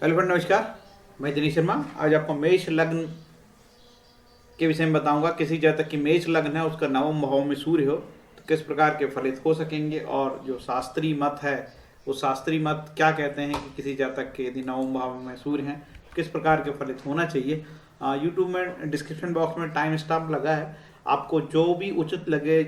Hello friend, नमस्कार। मैं दिनेश शर्मा। आज आपको मेष लग्न के विषय में बताऊंगा। किसी जातक की मेष लग्न है, उसका नवम भाव में सूर्य हो तो किस प्रकार के फलित हो सकेंगे, और जो शास्त्रीय मत है वो शास्त्रीय मत क्या कहते हैं कि किसी जातक के यदि नवम भाव में सूर्य हैं तो किस प्रकार के फलित होना चाहिए। यूट्यूब में डिस्क्रिप्शन बॉक्स में टाइम स्टैम्प लगा है। आपको जो भी उचित लगे,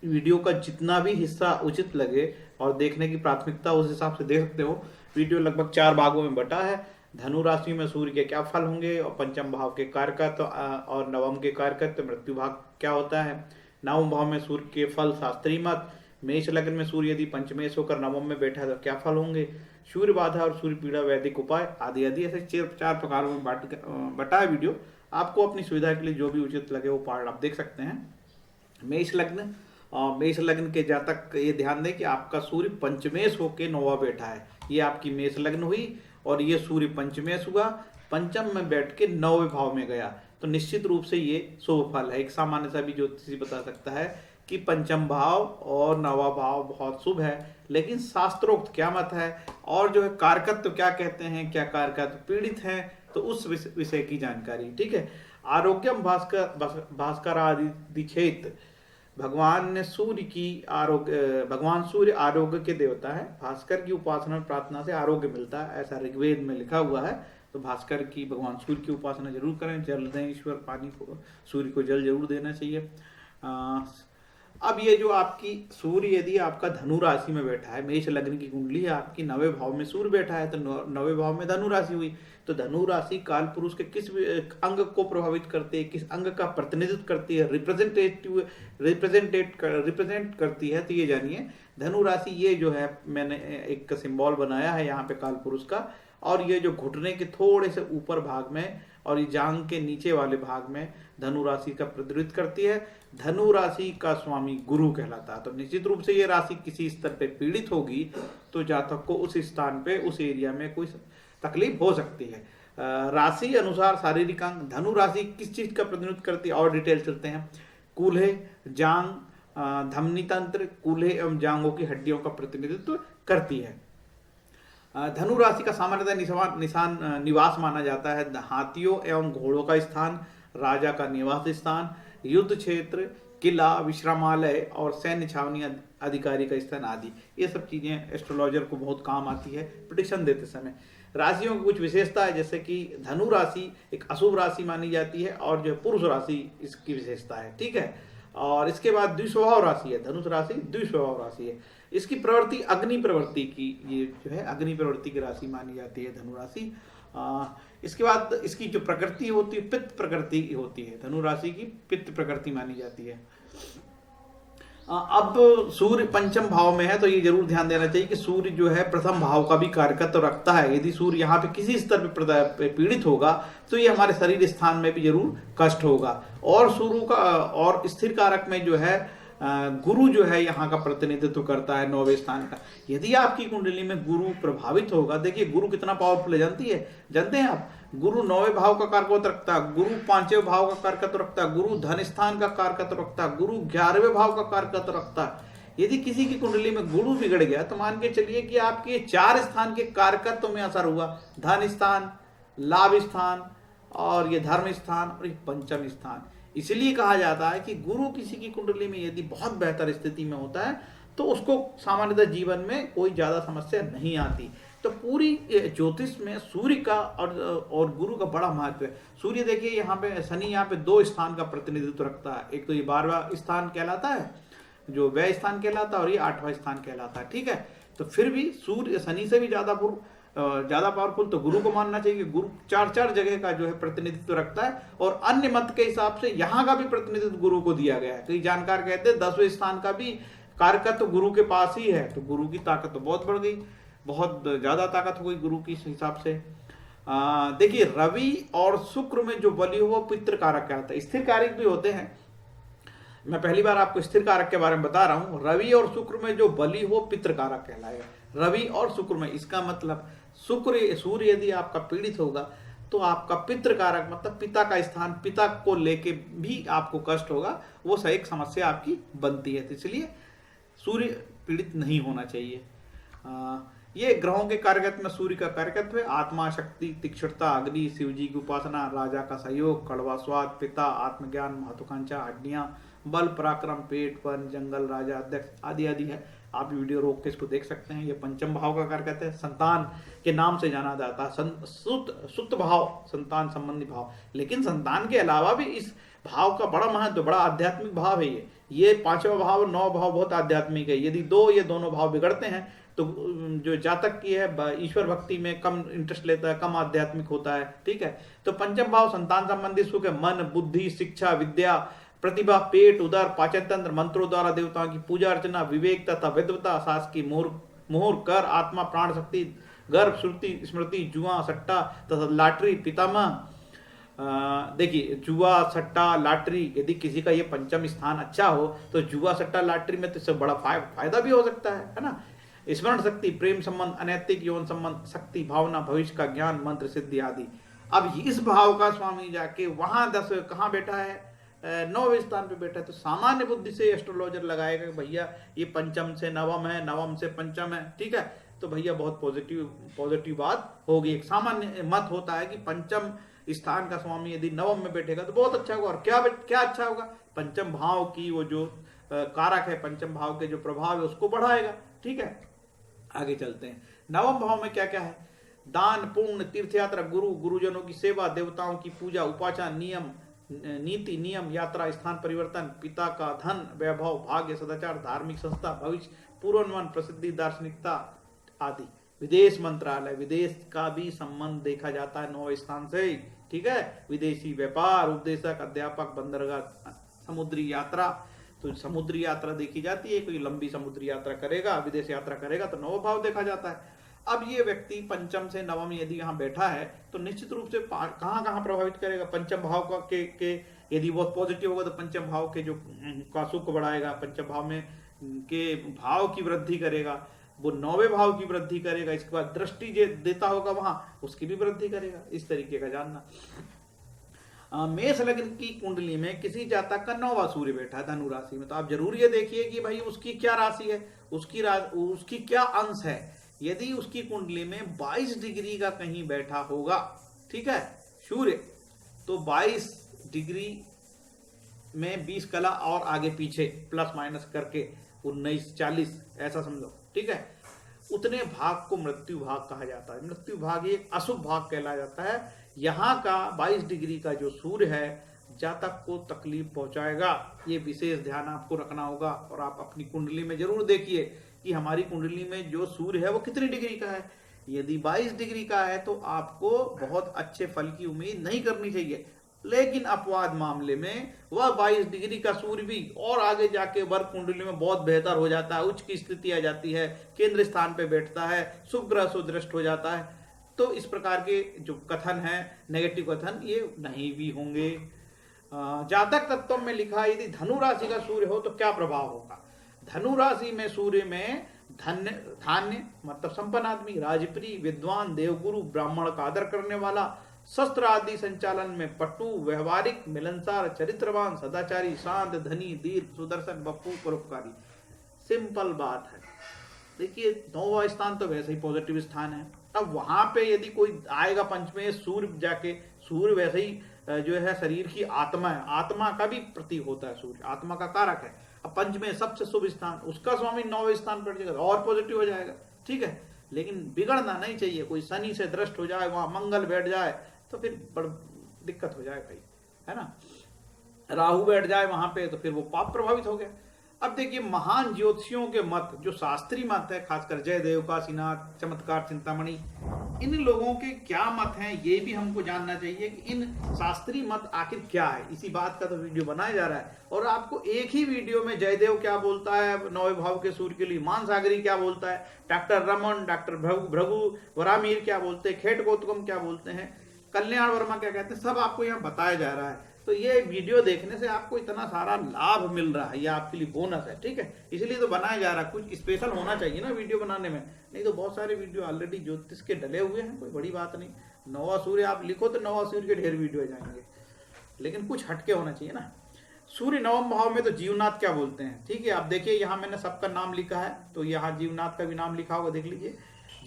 वीडियो का जितना भी हिस्सा उचित लगे और देखने की प्राथमिकता उस हिसाब से देख सकते हो। वीडियो लगभग 4 भागों में बटा है। धनु राशि में सूर्य के क्या फल होंगे, और पंचम भाव के कारकत्व और नवम के कारकत्व, मृत्यु भाग क्या होता है, नवम भाव में सूर्य के फल शास्त्रीय मत, मेष लग्न में सूर्य यदि पंचमेश होकर नवम में बैठा है तो क्या फल होंगे, सूर्य बाधा और सूर्य पीड़ा वैदिक उपाय आदि आदि, ऐसे 4 प्रकारों में बटा है वीडियो। आपको अपनी सुविधा के लिए जो भी उचित लगे वो पार्ट आप देख सकते हैं। मेष लग्न मेष लग्न के जातक ये ध्यान दें कि आपका सूर्य पंचमेश होके नौवा बैठा है। ये आपकी मेष लग्न हुई और ये सूर्य पंचमेश हुआ, पंचम में बैठ के 9वें भाव में गया, तो निश्चित रूप से ये शुभ फल है। एक सामान्य सा भी ज्योतिषी बता सकता है कि पंचम भाव और 9वां भाव बहुत शुभ है, लेकिन शास्त्रोक्त क्या मत है और जो है कारकत्व क्या कहते हैं, क्या कारकत्व पीड़ित हैं, तो उस विषय की जानकारी। ठीक है। आरोग्यम भास्कर आदि क्षेत्र, भगवान सूर्य आरोग्य के देवता है। भास्कर की उपासना प्रार्थना से आरोग्य मिलता है, ऐसा ऋग्वेद में लिखा हुआ है। तो भास्कर की, भगवान सूर्य की उपासना जरूर करें। जल दें ईश्वर, पानी को, सूर्य को जल जरूर देना चाहिए। अब ये जो आपकी सूर्य यदि आपका धनु राशि में बैठा है, मेष लग्न की कुंडली है आपकी, 9वें भाव में सूर्य बैठा है, तो 9वें भाव में धनु राशि हुई। तो धनु राशि काल पुरुष के किस अंग को प्रभावित करती है, किस अंग का प्रतिनिधित्व करती है, रिप्रेजेंट करती है, तो ये जानिए। धनु राशि ये जो है, मैंने एक सिंबल बनाया है यहाँ पे काल पुरुष का, और ये जो घुटने के थोड़े से ऊपर भाग में और ये जांग के नीचे वाले भाग में धनु राशि का प्रतिनिधित्व करती है। धनु राशि का स्वामी गुरु कहलाता है। तो निश्चित रूप से ये राशि किसी स्तर पे पीड़ित होगी तो जातक को उस स्थान पे, उस एरिया में कोई तकलीफ हो सकती है। राशि अनुसार शारीरिक अंग, धनु राशि किस चीज का प्रतिनिधित्व करती है और डिटेल चलते हैं। कूल्हे, जांग, धमनी तंत्र, कूल्हे एवं जांगों की हड्डियों का प्रतिनिधित्व करती है। धनु राशि का सामान्यतः निवास माना जाता है हाथियों एवं घोड़ों का स्थान, राजा का निवास स्थान, युद्ध क्षेत्र, किला, विश्रामालय और सैन्य छावनी, अधिकारी का स्थान आदि। ये सब चीजें एस्ट्रोलॉजर को बहुत काम आती है प्रेडिक्शन देते समय। राशियों की कुछ विशेषता है, जैसे कि धनु राशि एक अशुभ राशि मानी जाती है और जो पुरुष राशि इसकी विशेषता है। ठीक है। और इसके बाद द्विस्वभाव राशि है, धनुष राशि द्विस्वभाव राशि है। इसकी प्रवृत्ति अग्नि प्रवृत्ति की, ये जो है अग्नि प्रवृत्ति की राशि मानी जाती है धनु राशि। इसके बाद इसकी जो प्रकृति होती है, पित्त प्रकृति होती है। धनु राशि की पित्त प्रकृति मानी जाती है। अब सूर्य पंचम भाव में है तो ये जरूर ध्यान देना चाहिए कि सूर्य जो है प्रथम भाव का भी कारकत्व रखता है। यदि सूर्य यहाँ पे किसी स्तर पे पीड़ित होगा तो ये हमारे शरीर स्थान में भी जरूर कष्ट होगा। और सूर्य का और स्थिर कारक में जो है गुरु जो है यहाँ का प्रतिनिधित्व करता है 9वें स्थान का। यदि आपकी कुंडली में गुरु प्रभावित होगा, देखिए गुरु कितना पावरफुल है जानते हैं आप। गुरु 9वें भाव का कारकत्व रखता है, गुरु 5वें भाव का कारकत्व रखता है, गुरु धन स्थान का कारकत्व रखता है, गुरु 11वें भाव का कारकत्व रखता है। यदि किसी की कुंडली में गुरु बिगड़ गया तो मान के चलिए कि आपके 4 स्थान के कारकत्व में असर हुआ, धन स्थान, लाभ स्थान और ये धर्म स्थान और ये पंचम स्थान। इसलिए कहा जाता है कि गुरु किसी की कुंडली में यदि बहुत बेहतर स्थिति में होता है तो उसको सामान्यतः जीवन में कोई ज्यादा समस्या नहीं आती। तो पूरी ज्योतिष में सूर्य का और गुरु का बड़ा महत्व है। सूर्य देखिए यहाँ पे, शनि यहाँ पे 2 स्थान का प्रतिनिधित्व रखता है। एक तो ये 12वां स्थान कहलाता है, जो व्यय स्थान कहलाता है, और ये 8वां स्थान कहलाता है। ठीक है। तो फिर भी सूर्य शनि से भी ज्यादा पावरफुल तो गुरु को मानना चाहिए। गुरु 4 जगह का जो है प्रतिनिधित्व रखता है, और अन्य मत के हिसाब से यहाँ का भी प्रतिनिधित्व गुरु को दिया गया है। कई जानकार कहते हैं 10वें स्थान का भी कारकत्व तो गुरु के पास ही है, तो गुरु की ताकत तो बहुत बढ़ गई, बहुत ज्यादा ताकत हो गई गुरु की इस हिसाब से। देखिए रवि और शुक्र में जो बलि हो वो पितृ कारक कहलाता है। स्थिर कारक भी होते हैं, मैं पहली बार आपको स्थिर कारक के बारे में बता रहा हूं। रवि और शुक्र में जो बलि हो पितृ कारक कहलाएगा। रवि और शुक्र में, इसका मतलब सूर्य यदि आपका पीड़ित होगा तो आपका पितृ कारक मतलब पिता का स्थान, पिता को लेके भी आपको कष्ट होगा, वो एक समस्या आपकी बनती है। तो इसलिए सूर्य पीड़ित नहीं होना चाहिए। ये ग्रहों के कार्यकत्व में सूर्य का कार्यकत्व है। आत्मा, शक्ति, तीक्ष्णता, अग्नि, शिव जी की उपासना, राजा का सहयोग, कड़वा स्वाद, पिता, आत्मज्ञान, महत्वाकांक्षा, हड्डियां, बल, पराक्रम, पेट, वन, जंगल, राजा, अध्यक्ष आदि आदि है। आप वीडियो रोक के इसको देख सकते हैं। ये पंचम भाव का कार्यकत्व है। संतान के नाम से जाना जाता है, सुत भाव, संतान संबंधी भाव। लेकिन संतान के अलावा भी इस भाव का बड़ा महत्व, बड़ा आध्यात्मिक भाव है। ये पांचवा भाव, 9 भाव बहुत आध्यात्मिक है। यदि ये दोनों भाव बिगड़ते हैं तो जो जातक की है ईश्वर भक्ति में कम इंटरेस्ट लेता है, कम आध्यात्मिक होता है। ठीक है, तो पंचम भाव संतान संबंधी सुख है। मन, बुद्धि, शिक्षा, विद्या, प्रतिभा, पेट, उदर, पाचन तंत्र, मंत्रों द्वारा देवताओं की पूजा अर्चना, विवेक तथा विद्वता, सास की मोहर, कर, आत्मा, प्राण शक्ति, गर्भ, श्रुति, स्मृति, जुआ, सट्टा तथा लॉटरी, पितामह। देखिए, जुआ, सट्टा, लॉटरी, यदि किसी का ये पंचम स्थान अच्छा हो तो जुआ, सट्टा, लॉटरी में तो इससे बड़ा फायदा भी हो सकता है ना। स्मरण शक्ति, प्रेम संबंध, अनैतिक यौन संबंध, शक्ति, भावना, भविष्य का ज्ञान, मंत्र सिद्धि आदि। अब इस भाव का स्वामी जाके वहां 10 कहाँ बैठा है, 9वें स्थान पे बैठा है। तो सामान्य बुद्धि से एस्ट्रोलॉजर लगाएगा कि भैया ये पंचम से नवम है, नवम से पंचम है। ठीक है, तो भैया बहुत पॉजिटिव बात होगी। एक सामान्य मत होता है कि पंचम स्थान का स्वामी यदि नवम में बैठेगा तो बहुत अच्छा होगा। और क्या अच्छा होगा, पंचम भाव की वो जो कारक है, पंचम भाव के जो प्रभाव है उसको बढ़ाएगा। ठीक है, आगे चलते हैं। नवम भाव में क्या क्या है, दान, पुण्य, तीर्थ यात्रा, गुरुजनों की सेवा, देवताओं की पूजा, उपाचार, नियम, नीति, नियम, यात्रा, स्थान परिवर्तन, पिता का धन, वैभव, भाग्य, सदाचार, धार्मिक संस्था, भविष्य, पूर्वानुमान, प्रसिद्धि, दार्शनिकता आदि। विदेश मंत्रालय, विदेश का भी संबंध देखा जाता है 9वें स्थान से। ठीक है, विदेशी व्यापार, उपदेशक, अध्यापक, बंदरगाह, समुद्री यात्रा, तो समुद्री यात्रा देखी जाती है। कोई लंबी समुद्री यात्रा करेगा, विदेश यात्रा करेगा तो 9वां भाव देखा जाता है। अब ये व्यक्ति पंचम से नवम यदि यहाँ बैठा है तो निश्चित रूप से कहाँ प्रभावित करेगा, पंचम भाव का के यदि बहुत पॉजिटिव होगा तो पंचम भाव के जो का सुख को बढ़ाएगा, पंचम भाव में के भाव की वृद्धि करेगा, वो 9वें भाव की वृद्धि करेगा। इसके बाद दृष्टि जो देता होगा वहां उसकी भी वृद्धि करेगा। इस तरीके का जानना। मेष लग्न की कुंडली में किसी जातक का 9वां सूर्य बैठा है धनु राशि में, तो आप जरूर ये देखिए कि भाई उसकी क्या राशि है, उसकी क्या अंश है। यदि उसकी कुंडली में 22 डिग्री का कहीं बैठा होगा, ठीक है, सूर्य, तो 22 डिग्री में 20 कला और आगे पीछे प्लस माइनस करके 19, 40 ऐसा समझो। ठीक है, उतने भाग को मृत्यु भाग कहा जाता है। मृत्यु भाग एक अशुभ भाग कहलाया जाता है। यहाँ का 22 डिग्री का जो सूर्य है जातक को तकलीफ पहुंचाएगा। ये विशेष ध्यान आपको रखना होगा। और आप अपनी कुंडली में जरूर देखिए कि हमारी कुंडली में जो सूर्य है वो कितनी डिग्री का है। यदि 22 डिग्री का है तो आपको बहुत अच्छे फल की उम्मीद नहीं करनी चाहिए। लेकिन अपवाद मामले में वह 22 डिग्री का सूर्य भी और आगे जाके वर्ग कुंडली में बहुत बेहतर हो जाता है, उच्च की स्थिति आ जाती है, केंद्र स्थान पे बैठता है, शुभ ग्रह सुदृष्ट हो जाता है। तो इस प्रकार के जो कथन है, नेगेटिव कथन, ये नहीं भी होंगे। जातक तत्व में लिखा है यदि धनु राशि का सूर्य हो तो क्या प्रभाव होगा। धनु राशि में सूर्य में धान्य मतलब संपन्न आदमी, राजप्रिय, विद्वान, देवगुरु, ब्राह्मण का आदर करने वाला, शस्त्र आदि संचालन में पटु, व्यवहारिक, मिलनसार, चरित्रवान, सदाचारी, शांत, धनी, दीर्घ, सुदर्शन, बप्पू, परोपकारी। सिंपल बात है। देखिए 9वां स्थान तो वैसे ही पॉजिटिव स्थान है। अब वहां पे यदि कोई आएगा पंचमे सूर्य जाके, सूर्य वैसे ही जो है शरीर की आत्मा है, आत्मा का भी प्रतीक होता है सूर्य, आत्मा का कारक है। अब पंचमे सबसे शुभ स्थान, उसका स्वामी 9वें स्थान पर जाएगा और पॉजिटिव हो जाएगा। ठीक है, लेकिन बिगड़ना नहीं चाहिए। कोई शनि से दृष्ट हो जाए, वहां मंगल बैठ जाए तो फिर बड़ दिक्कत हो जाए भाई, है ना। राहु बैठ जाए वहां पे तो फिर वो पाप प्रभावित हो गया। अब देखिए महान ज्योतिषियों के मत, जो शास्त्रीय मत है, खासकर जयदेव, काशीनाथ, चमत्कार चिंतामणि, इन लोगों के क्या मत हैं ये भी हमको जानना चाहिए कि इन शास्त्रीय मत आखिर क्या है। इसी बात का तो वीडियो बनाया जा रहा है। और आपको एक ही वीडियो में जयदेव क्या बोलता है 9वें भाव के सूर्य के लिए, मानसागरी क्या बोलता है, डॉक्टर रमन, डॉक्टर भृगु वरामीर क्या बोलते हैं, खेट गौतम क्या बोलते हैं, कल्याण वर्मा क्या कहते हैं, सब आपको यहाँ बताया जा रहा है। तो ये वीडियो देखने से आपको इतना सारा लाभ मिल रहा है, ये आपके लिए बोनस है। ठीक है, इसलिए तो बनाया जा रहा है। कुछ स्पेशल होना चाहिए ना वीडियो बनाने में, नहीं तो बहुत सारे वीडियो ऑलरेडी ज्योतिष के डले हुए हैं, कोई बड़ी बात नहीं। 9वां सूर्य आप लिखो तो 9वां सूर्य के ढेर वीडियो जाएंगे, लेकिन कुछ हटके होना चाहिए ना। सूर्य 9वें भाव में तो जीवनाथ क्या बोलते हैं। ठीक है, आप देखिए यहाँ मैंने सबका नाम लिखा है, तो यहाँ जीवनाथ का भी नाम लिखा होगा, देख लीजिए।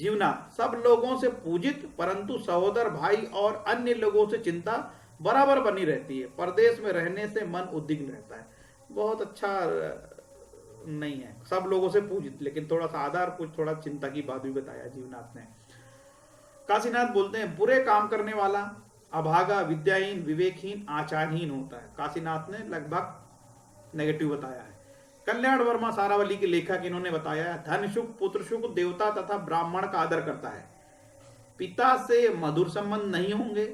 जीवनाथ, सब लोगों से पूजित, परंतु सहोदर भाई और अन्य लोगों से चिंता बराबर बनी रहती है। परदेश में रहने से मन उद्विग्न रहता है। बहुत अच्छा नहीं है, सब लोगों से पूजित, लेकिन थोड़ा सा आधार, कुछ थोड़ा चिंता की बात भी बताया जीवनाथ ने। काशीनाथ बोलते हैं बुरे काम करने वाला अभागा, विद्याहीन, विवेकहीन, आचारहीन होता है। काशीनाथ ने लगभग नेगेटिव बताया है। कल्याण वर्मा सारावली के लेखक, इन्होंने बताया धन सुख, पुत्र सुख, देवता तथा ब्राह्मण का आदर करता है। पिता से मधुर संबंध नहीं होंगे,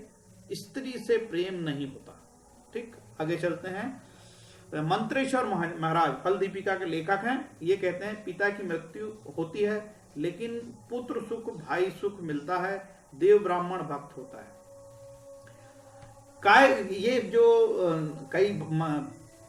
स्त्री से प्रेम नहीं होता। ठीक, आगे चलते हैं। मंत्रेश्वर महाराज फल दीपिका के लेखक हैं। ये कहते हैं पिता की मृत्यु होती है, लेकिन पुत्र सुख, भाई सुख मिलता है, देव ब्राह्मण भक्त होता है। ये जो कई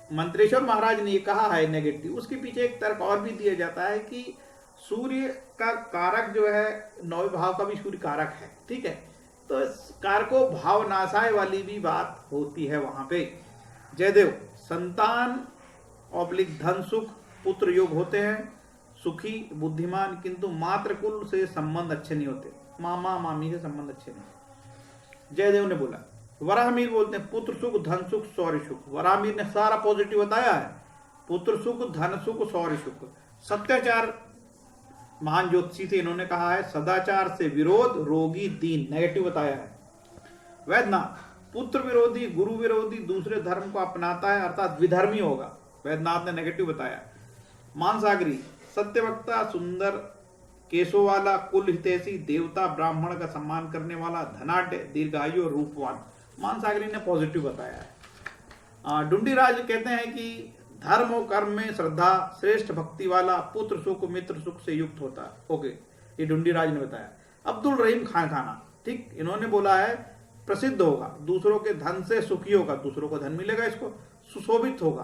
मंत्रेश्वर महाराज ने ये कहा है नेगेटिव, उसके पीछे एक तर्क और भी दिया जाता है कि सूर्य का कारक जो है, नौवें भाव का भी सूर्य कारक है। ठीक है, तो इस कारको भाव नाशाय वाली भी बात होती है वहां पे। जयदेव, संतान ऑब्लिक धन सुख पुत्र योग होते हैं, सुखी बुद्धिमान, किंतु मातृकुल से संबंध अच्छे नहीं होते, मामा मामी से संबंध अच्छे नहीं। जयदेव ने बोला। वराहमीर बोलते हैं पुत्र सुख, धन सुख, शौर्य सुख। वराहमीर ने सारा पॉजिटिव बताया है, पुत्र सुख, धन सुख, शौर्य सुख। सत्याचार महान ज्योतिषी थे, इन्होंने कहा है सदाचार से विरोध, रोगी दीन, नेगेटिव बताया है। वैद्यनाथ, पुत्र विरोधी, गुरु विरोधी, दूसरे धर्म को अपनाता है, अर्थात विधर्मी होगा। वैद्यनाथ ने नेगेटिव बताया। मानसागरी, सत्यवक्ता, सुंदर केशों वाला, कुल हितैषी, देवता ब्राह्मण का सम्मान करने वाला, धनाढ्य, दीर्घायु और रूपवान। मानसागरी ने पॉजिटिव बताया है। डुंडीराज कहते हैं कि धर्म और कर्म में श्रद्धा, श्रेष्ठ भक्ति वाला, पुत्र सुख, मित्र सुख से युक्त होता है। ओके, ये डुंडीराज ने बताया। अब्दुल रहीम खान खाना, ठीक, इन्होंने बोला है प्रसिद्ध होगा, दूसरों के धन से सुखी होगा, दूसरों को धन मिलेगा, इसको सुशोभित होगा,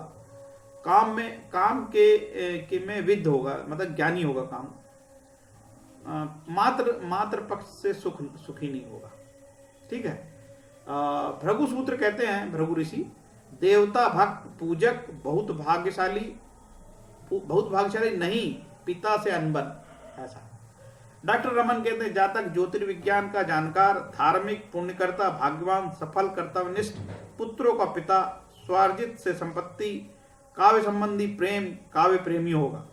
काम के में विद्ध होगा, मतलब ज्ञानी होगा, काम मात्र पक्ष से सुखी नहीं होगा। ठीक है। भृगु सूत्र कहते हैं, भृगु ऋषि, देवता भक्त पूजक बहुत भाग्यशाली नहीं, पिता से अनबन, ऐसा। डॉक्टर रमन कहते हैं जातक ज्योतिर्विज्ञान का जानकार, धार्मिक, पुण्यकर्ता, भाग्यवान, सफल, कर्तव्यनिष्ठ, पुत्रों का पिता, स्वार्जित से संपत्ति, काव्य संबंधी प्रेम, काव्य प्रेमी होगा,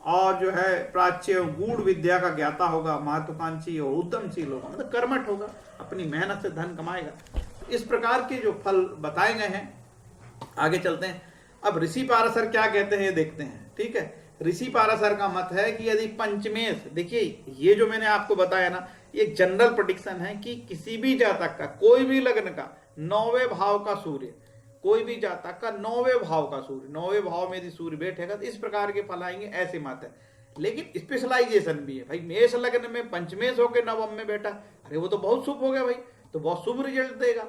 और जो है प्राच्य गूढ़ विद्या का ज्ञाता होगा, महत्वाकांक्षी और उद्यमशील होगा, मतलब कर्मठ होगा, अपनी मेहनत से धन कमाएगा। इस प्रकार के जो फल बताए गए हैं। आगे चलते हैं। अब ऋषि पाराशर क्या कहते हैं देखते हैं। ठीक है, ऋषि पाराशर का मत है कि यदि पंचमेश, देखिए ये जो मैंने आपको बताया ना, ये जनरल प्रेडिक्शन है कि किसी भी जातक का, कोई भी लग्न का 9वें भाव का सूर्य, कोई भी जातक का 9वें भाव का सूर्य, 9वें भाव में यदि सूर्य बैठेगा तो इस प्रकार के फल आएंगे, ऐसे मत है। लेकिन स्पेशलाइजेशन भी है भाई, मेष लग्न में पंचमेश होकर नवम में बैठा, अरे वो तो बहुत शुभ हो गया भाई, तो बहुत शुभ रिजल्ट देगा।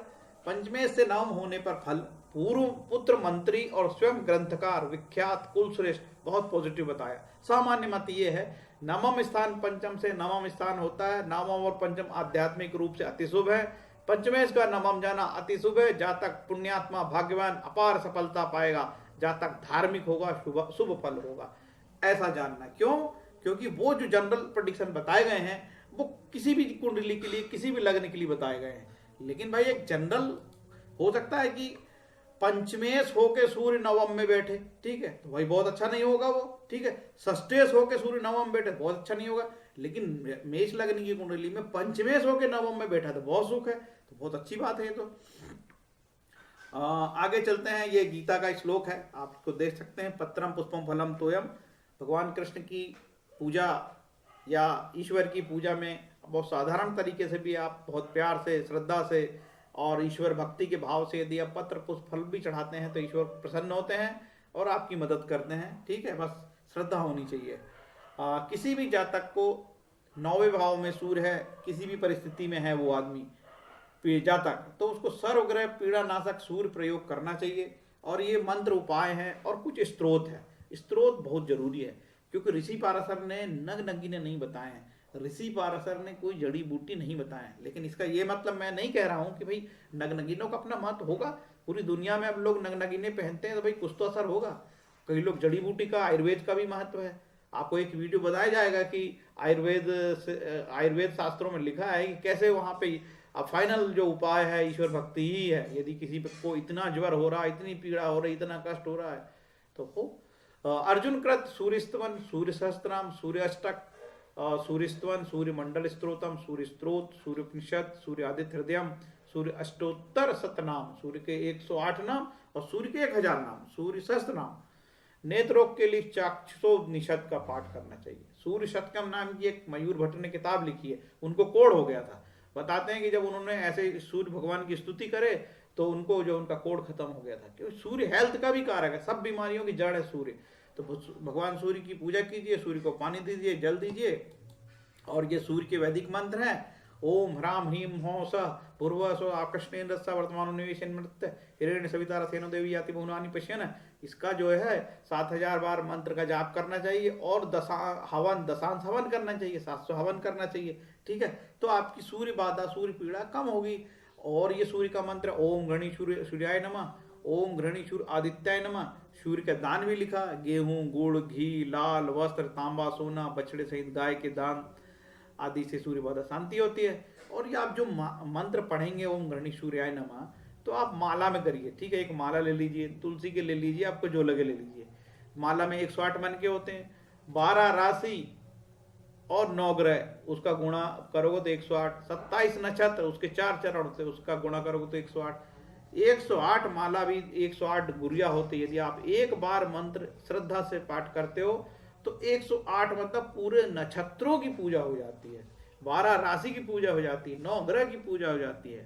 पंचमेश से नवम होने पर फल, पूर्व पुत्र मंत्री और स्वयं ग्रंथकार, विख्यात, कुल श्रेष्ठ, बहुत पॉजिटिव बताया। सामान्य मत ये है, नवम स्थान पंचम से नवम स्थान होता है, नवम और पंचम आध्यात्मिक रूप से अति शुभ है, पंचमेश का नवम जाना अति शुभ है। जातक पुण्यात्मा, भाग्यवान, अपार सफलता पाएगा, जातक धार्मिक होगा, शुभ फल होगा, ऐसा जानना। क्यों? क्योंकि वो जो जनरल प्रेडिक्शन बताए गए हैं वो किसी भी कुंडली के लिए, किसी भी लग्न के लिए बताए गए हैं। लेकिन भाई एक जनरल हो सकता है कि पंचमेश होके सूर्य नवम में बैठे, ठीक है, तो भाई बहुत अच्छा नहीं होगा वो। ठीक है, षष्ठेश होके सूर्य नवम बैठे, बहुत अच्छा नहीं होगा। लेकिन मेष लग्न की कुंडली में पंचमेश होके नवम में बैठा तो बहुत सुख है, तो बहुत अच्छी बात है। तो आगे चलते हैं। ये गीता का श्लोक है, आप इसको देख सकते हैं। पत्रम पुष्पम फलम तोयम। भगवान कृष्ण की पूजा या ईश्वर की पूजा में बहुत साधारण तरीके से भी आप बहुत प्यार से, श्रद्धा से और ईश्वर भक्ति के भाव से यदि आप पत्र पुष्प फल भी चढ़ाते हैं तो ईश्वर प्रसन्न होते हैं और आपकी मदद करते हैं। ठीक है, बस श्रद्धा होनी चाहिए। किसी भी जातक को 9वें भाव में सूर्य है, किसी भी परिस्थिति में है वो आदमी जातक, तो उसको सर्वग्रह पीड़ा नाशक सूर्य प्रयोग करना चाहिए। और ये मंत्र उपाय हैं और कुछ स्त्रोत है। स्त्रोत बहुत जरूरी है, क्योंकि ऋषि पाराशर ने नग ने नहीं बताए हैं, ऋषि पाराशर ने कोई जड़ी बूटी नहीं बताए। लेकिन इसका ये मतलब मैं नहीं कह रहा हूं कि भाई नगनगीनों का अपना महत्व होगा, पूरी दुनिया में अब लोग नगनगीने पहनते हैं तो भाई कुछ तो असर होगा। कई लोग जड़ी बूटी का, आयुर्वेद का भी महत्व है। आपको एक वीडियो बताया जाएगा कि आयुर्वेद शास्त्रों में लिखा है कि कैसे वहां पे अब फाइनल जो उपाय है ईश्वर भक्ति ही है। यदि किसी को इतना ज्वर हो रहा है, इतनी पीड़ा हो रही, इतना कष्ट हो रहा है, तो वो अर्जुन कृत सूर्य स्तवन, सूर्य सहस्त्रनाम, सूर्य अष्टक, सूर्य स्तवन, सूर्य मंडल स्त्रोतम, सूर्य स्त्रोत, सूर्य उपनिषद, सूर्य आदित्य हृदयम, सूर्य अष्टोत्तर शतनाम, सूर्य के 108 नाम और सूर्य के 1000 नाम, सूर्य सहस्त्र नाम। नेत्रोग के लिए चाक्षुषोपनिषद का पाठ करना चाहिए। सूर्य शतकम नाम की एक मयूर भट्ट ने किताब लिखी है, उनको कोढ़ हो गया था। बताते हैं कि जब उन्होंने ऐसे सूर्य भगवान की स्तुति करे तो उनको जो उनका कोढ़ खत्म हो गया था, क्योंकि सूर्य हेल्थ का भी कारक है, सब बीमारियों की जड़ है सूर्य। तो भगवान सूर्य की पूजा कीजिए, सूर्य को पानी दीजिए, जल दीजिए। और ये सूर्य के वैदिक मंत्र हैं, ओम ह्राम ह्रीम हो स पूर्व सो आकृष्णेन रस्सा वर्तमान निवेशन मृत्य हिरण्य सविता रसेनो देवी याति बहुनानि पश्यन। इसका जो है 7000 बार मंत्र का जाप करना चाहिए और दशांश हवन करना चाहिए, 700 हवन करना चाहिए। ठीक है, तो आपकी सूर्य बाधा, सूर्य पीड़ा कम होगी। और ये सूर्य का मंत्र ओम घृणी सूर्याय नमः, ओम घृणी सूर्य आदित्याय नमः। सूर्य का दान भी लिखा, गेहूं, गुड़, घी, लाल वस्त्र, तांबा, सोना, बछड़े सहित गाय के दान आदि से सूर्य बाधा शांति होती है। और ये आप जो मंत्र पढ़ेंगे ओम घृणी सूर्याय नमः, तो आप माला में करिए। ठीक है, एक माला ले लीजिए, तुलसी के ले लीजिए, आपको जो लगे ले लीजिए। माला में 108 मन के होते हैं, 12 राशि और 9 ग्रह, उसका गुणा करोगे तो 108, 27 नक्षत्र, उसके 4 चरण होते हैं, उसका गुणा करोगे तो 108। 108 माला भी 108 गुरिया होती है। यदि आप एक बार मंत्र श्रद्धा से पाठ करते हो तो 108 मतलब पूरे नक्षत्रों की पूजा हो जाती है, 12 राशि की पूजा हो जाती है, 9 ग्रह की पूजा हो जाती है।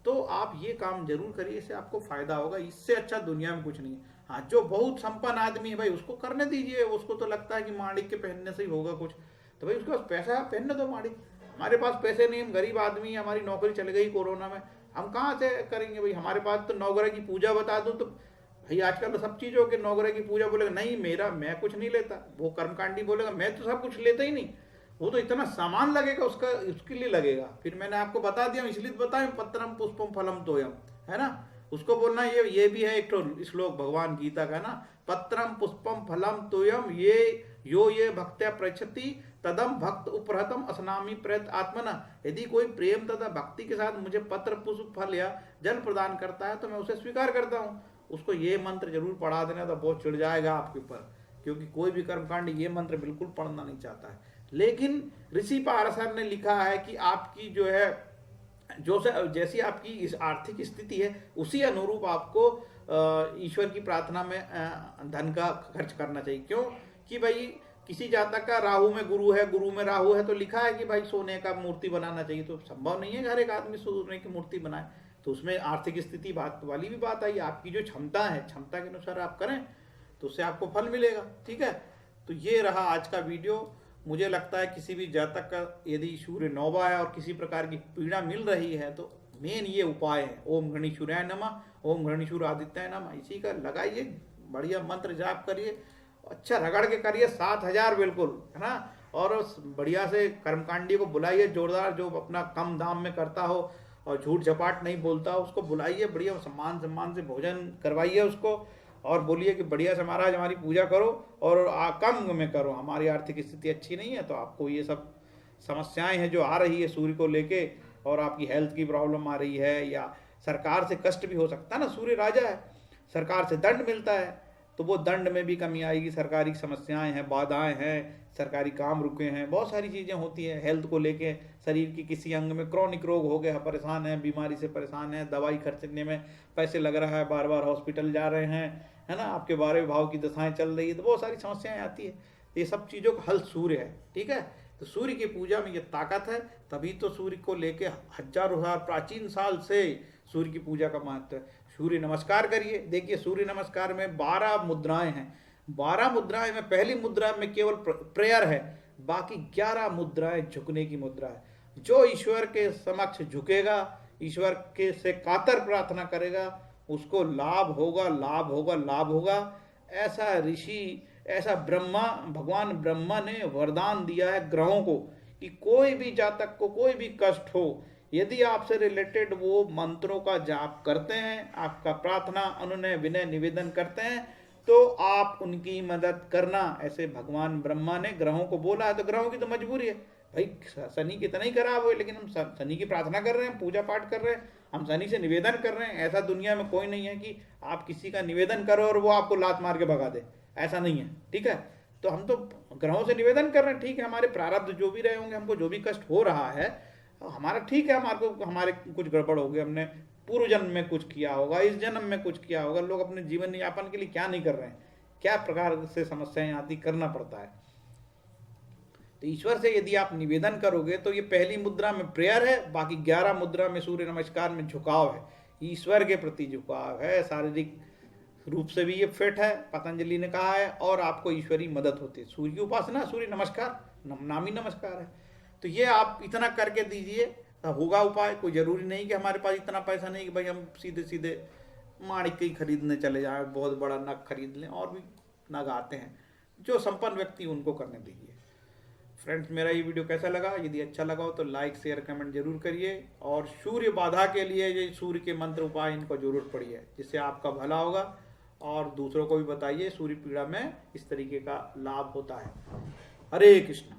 तो आप ये काम जरूर करिए, इससे आपको फायदा होगा। इससे अच्छा दुनिया में कुछ नहीं है। हाँ, जो बहुत संपन्न आदमी है भाई, उसको करने दीजिए। उसको तो लगता है कि माणिक के पहनने से ही होगा कुछ, तो भाई उसके पास पैसा है, पहनने दो माणिक। हमारे पास पैसे नहीं, हम गरीब आदमी है, हमारी नौकरी चल गई कोरोना में, हम कहाँ से करेंगे भाई। हमारे पास तो 9 ग्रह की पूजा बता दूं तो भाई आजकल तो सब चीजों के 9 ग्रह की पूजा बोलेगा नहीं मैं कुछ नहीं लेता, वो कर्मकांडी बोलेगा मैं तो सब कुछ लेता ही नहीं, वो तो इतना सामान लगेगा उसका, उसके लिए लगेगा। फिर मैंने आपको बता दिया, इसलिए बताया पत्रम पुष्पम फलम तोयम, है ना। उसको बोलना ये भी है एक तो श्लोक भगवान गीता का ना, पत्रम पुष्पम फलम तोयम ये भक्त्या प्रचति तदम भक्त उपहतम असनामी प्रयत आत्मना। यदि कोई प्रेम तथा भक्ति के साथ मुझे पत्र पुष्प फल या जल प्रदान करता है तो मैं उसे स्वीकार करता हूँ। उसको ये मंत्र जरूर पढ़ा देना, तो बहुत चिढ़ जाएगा आपके ऊपर, क्योंकि कोई भी कर्मकांड ये मंत्र बिल्कुल पढ़ना नहीं चाहता है। लेकिन ऋषि पारसर ने लिखा है कि आपकी जो है जैसी आपकी इस आर्थिक स्थिति है उसी अनुरूप आपको ईश्वर की प्रार्थना में धन का खर्च करना चाहिए। क्यों कि भाई किसी जातक का राहु में गुरु है, गुरु में राहु है, तो लिखा है कि भाई सोने का मूर्ति बनाना चाहिए। तो संभव नहीं है कि हर एक आदमी सोने की मूर्ति बनाए, तो उसमें आर्थिक स्थिति बात वाली भी बात आई। आपकी जो क्षमता है, क्षमता के अनुसार आप करें तो उससे आपको फल मिलेगा। ठीक है, तो ये रहा आज का वीडियो। मुझे लगता है किसी भी जातक का यदि सूर्य नौबा है और किसी प्रकार की पीड़ा मिल रही है तो मेन ये उपाय है, ओम घृणी सूर्याय नमः, ओम घृणी सूर्य आदित्याय नमः, इसी का लगाइए, बढ़िया मंत्र जाप करिए, अच्छा रगड़ के करिए 7000 बिल्कुल, है ना। और बढ़िया से कर्मकांडी को बुलाइए जोरदार, जो अपना कम दाम में करता हो और झूठ झपाट नहीं बोलता हो, उसको बुलाइए, बढ़िया सम्मान से भोजन करवाइए उसको, और बोलिए कि बढ़िया से महाराज हमारी पूजा करो और कम में करो, हमारी आर्थिक स्थिति अच्छी नहीं है, तो आपको ये सब समस्याएं हैं जो आ रही है सूर्य को लेके, और आपकी हेल्थ की प्रॉब्लम आ रही है, या सरकार से कष्ट भी हो सकता है ना, सूर्य राजा है, सरकार से दंड मिलता है, तो वो दंड में भी कमी आएगी। सरकारी समस्याएं हैं, बाधाएं हैं, सरकारी काम रुके हैं, बहुत सारी चीज़ें होती हैं हेल्थ को लेके। शरीर की किसी अंग में क्रॉनिक रोग हो गया, परेशान है, बीमारी से परेशान है, दवाई खर्चने में पैसे लग रहा है, बार बार हॉस्पिटल जा रहे हैं, है ना, आपके 12वें भाव की दशाएं चल रही है, तो बहुत सारी समस्याएं आती है। ये सब चीज़ों का हल सूर्य है। ठीक है, तो सूर्य की पूजा में ये ताकत है, तभी तो सूर्य को लेके हजारों प्राचीन साल से सूर्य की पूजा का महत्व है। सूर्य नमस्कार करिए, देखिए सूर्य नमस्कार में 12 मुद्राएं हैं, 12 मुद्राएं में पहली मुद्रा में केवल प्रेयर है, बाकी 11 मुद्राएं झुकने की मुद्रा है। जो ईश्वर के समक्ष झुकेगा, ईश्वर के से कातर प्रार्थना करेगा, उसको लाभ होगा, लाभ होगा, लाभ होगा। ऐसा ऋषि, ऐसा भगवान ब्रह्मा ने वरदान दिया है ग्रहों को कि कोई भी जातक को कोई भी कष्ट हो, यदि आपसे रिलेटेड वो मंत्रों का जाप करते हैं, आपका प्रार्थना अनुनय विनय निवेदन करते हैं, तो आप उनकी मदद करना। ऐसे भगवान ब्रह्मा ने ग्रहों को बोला है, तो ग्रहों की तो मजबूरी है भाई, शनि कितना ही खराब हो, लेकिन हम शनि की प्रार्थना कर रहे हैं, पूजा पाठ कर रहे हैं, हम शनि से निवेदन कर रहे हैं। ऐसा दुनिया में कोई नहीं है कि आप किसी का निवेदन करो और वो आपको लात मार के भगा दे, ऐसा नहीं है, ठीक है। तो हम तो ग्रहों से निवेदन कर रहे हैं, ठीक है, हमारे प्रारब्ध जो भी रहे होंगे, हमको जो भी कष्ट हो रहा है हमारा, ठीक है, हमारे कुछ गड़बड़ हो गई, हमने पूर्व जन्म में कुछ किया होगा, इस जन्म में कुछ किया होगा। लोग अपने जीवन यापन के लिए क्या नहीं कर रहे हैं, क्या प्रकार से समस्याएं आती, करना पड़ता है। तो ईश्वर से यदि आप निवेदन करोगे तो ये पहली मुद्रा में प्रेयर है, बाकी 11 मुद्रा में सूर्य नमस्कार में झुकाव है, ईश्वर के प्रति झुकाव है। शारीरिक रूप से भी ये फिट है, पतंजलि ने कहा है, और आपको ईश्वरीय मदद होती है। सूर्य की उपासना, सूर्य नमस्कार, नामी नमस्कार है। तो ये आप इतना करके दीजिए, होगा उपाय। कोई जरूरी नहीं कि हमारे पास इतना पैसा नहीं कि भाई हम सीधे सीधे माणिक ही खरीदने चले जाए, बहुत बड़ा नग खरीद लें, और भी नग आते हैं। जो संपन्न व्यक्ति उनको करने दीजिए। फ्रेंड्स, मेरा ये वीडियो कैसा लगा? यदि अच्छा लगा हो तो लाइक शेयर कमेंट जरूर करिए, और सूर्य बाधा के लिए ये सूर्य के मंत्र उपाय इनको जरूर पढ़िए, जिससे आपका भला होगा, और दूसरों को भी बताइए सूर्य पीड़ा में इस तरीके का लाभ होता है। हरे कृष्ण।